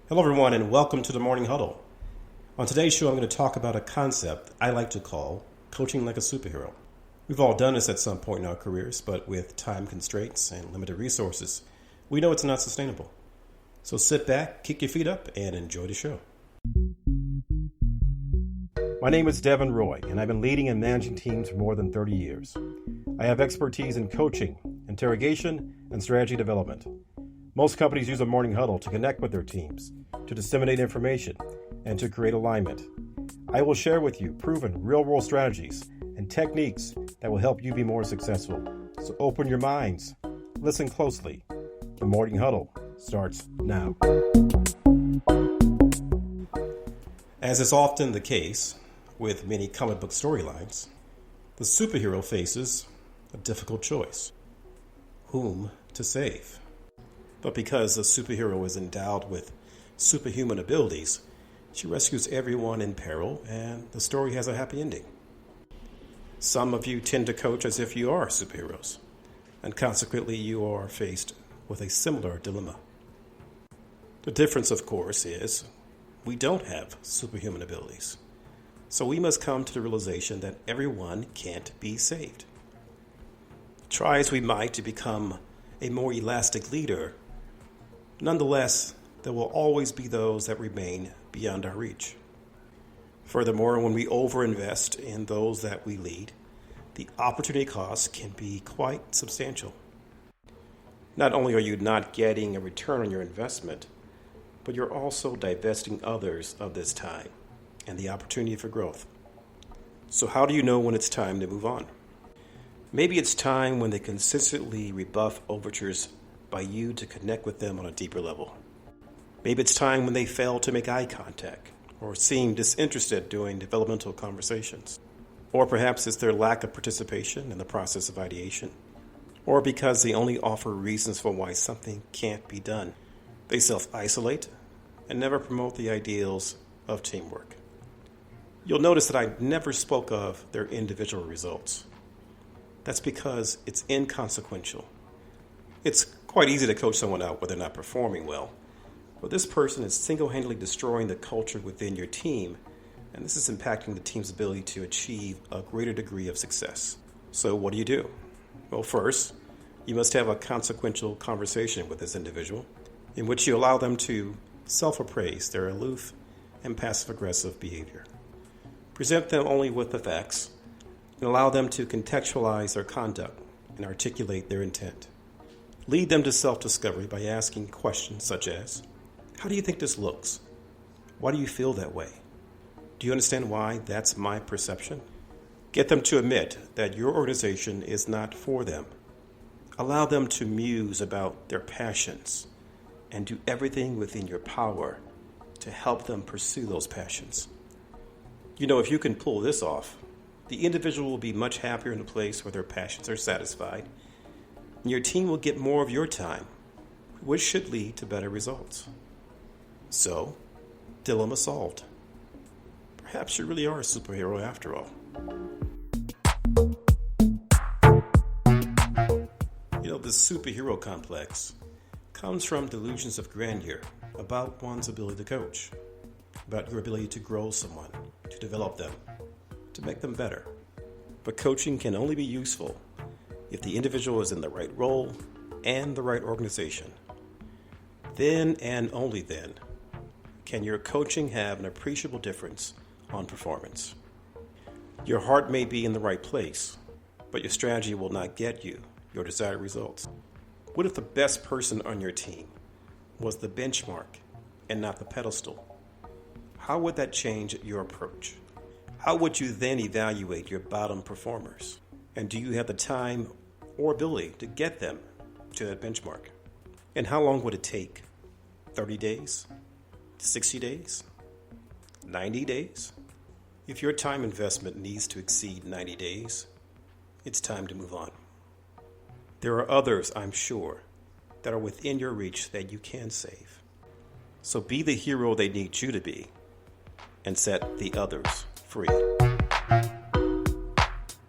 Hello, everyone, and welcome to the Morning Huddle. On today's show, I'm going to talk about a concept I like to call coaching like a superhero. We've all done this at some point in our careers, but with time constraints and limited resources, we know it's not sustainable. So sit back, kick your feet up, and enjoy the show. My name is Devin Roy, and I've been leading and managing teams for more than 30 years. I have expertise in coaching, interrogation, and strategy development. Most companies use a morning huddle to connect with their teams, to disseminate information, and to create alignment. I will share with you proven real-world strategies and techniques that will help you be more successful. So open your minds, listen closely. The Morning Huddle starts now. As is often the case with many comic book storylines, the superhero faces a difficult choice: whom to save. But because the superhero is endowed with superhuman abilities, she rescues everyone in peril, and the story has a happy ending. Some of you tend to coach as if you are superheroes, and consequently you are faced with a similar dilemma. The difference, of course, is we don't have superhuman abilities, so we must come to the realization that everyone can't be saved. Try as we might to become a more elastic leader, nonetheless, there will always be those that remain beyond our reach. Furthermore, when we overinvest in those that we lead, the opportunity cost can be quite substantial. Not only are you not getting a return on your investment, but you're also divesting others of this time and the opportunity for growth. So how do you know when it's time to move on? Maybe it's time when they consistently rebuff overtures by you to connect with them on a deeper level. Maybe it's time when they fail to make eye contact or seem disinterested during developmental conversations. Or perhaps it's their lack of participation in the process of ideation. Or because they only offer reasons for why something can't be done. They self-isolate and never promote the ideals of teamwork. You'll notice that I never spoke of their individual results. That's because it's inconsequential. It's quite easy to coach someone out when they're not performing well. But this person is single-handedly destroying the culture within your team, and this is impacting the team's ability to achieve a greater degree of success. So what do? Well, first, you must have a consequential conversation with this individual in which you allow them to self-appraise their aloof and passive-aggressive behavior. Present them only with the facts and allow them to contextualize their conduct and articulate their intent. Lead them to self-discovery by asking questions such as, how do you think this looks? Why do you feel that way? Do you understand why that's my perception? Get them to admit that your organization is not for them. Allow them to muse about their passions and do everything within your power to help them pursue those passions. If you can pull this off, the individual will be much happier in a place where their passions are satisfied, and your team will get more of your time, which should lead to better results. So, dilemma solved. Perhaps you really are a superhero after all. The superhero complex comes from delusions of grandeur about one's ability to coach, about your ability to grow someone, to develop them, to make them better. But coaching can only be useful if the individual is in the right role and the right organization. Then and only then can your coaching have an appreciable difference on performance. Your heart may be in the right place, but your strategy will not get you your desired results. What if the best person on your team was the benchmark and not the pedestal? How would that change your approach? How would you then evaluate your bottom performers? And do you have the time or ability to get them to that benchmark? And how long would it take? 30 days? 60 days? 90 days? If your time investment needs to exceed 90 days, it's time to move on. There are others, I'm sure, that are within your reach that you can save. So be the hero they need you to be and set the others free.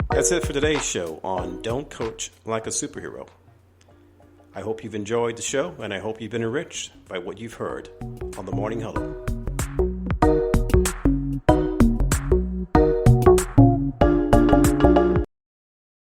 That's it for today's show on Don't Coach Like a Superhero. I hope you've enjoyed the show, and I hope you've been enriched by what you've heard on the Morning Huddle.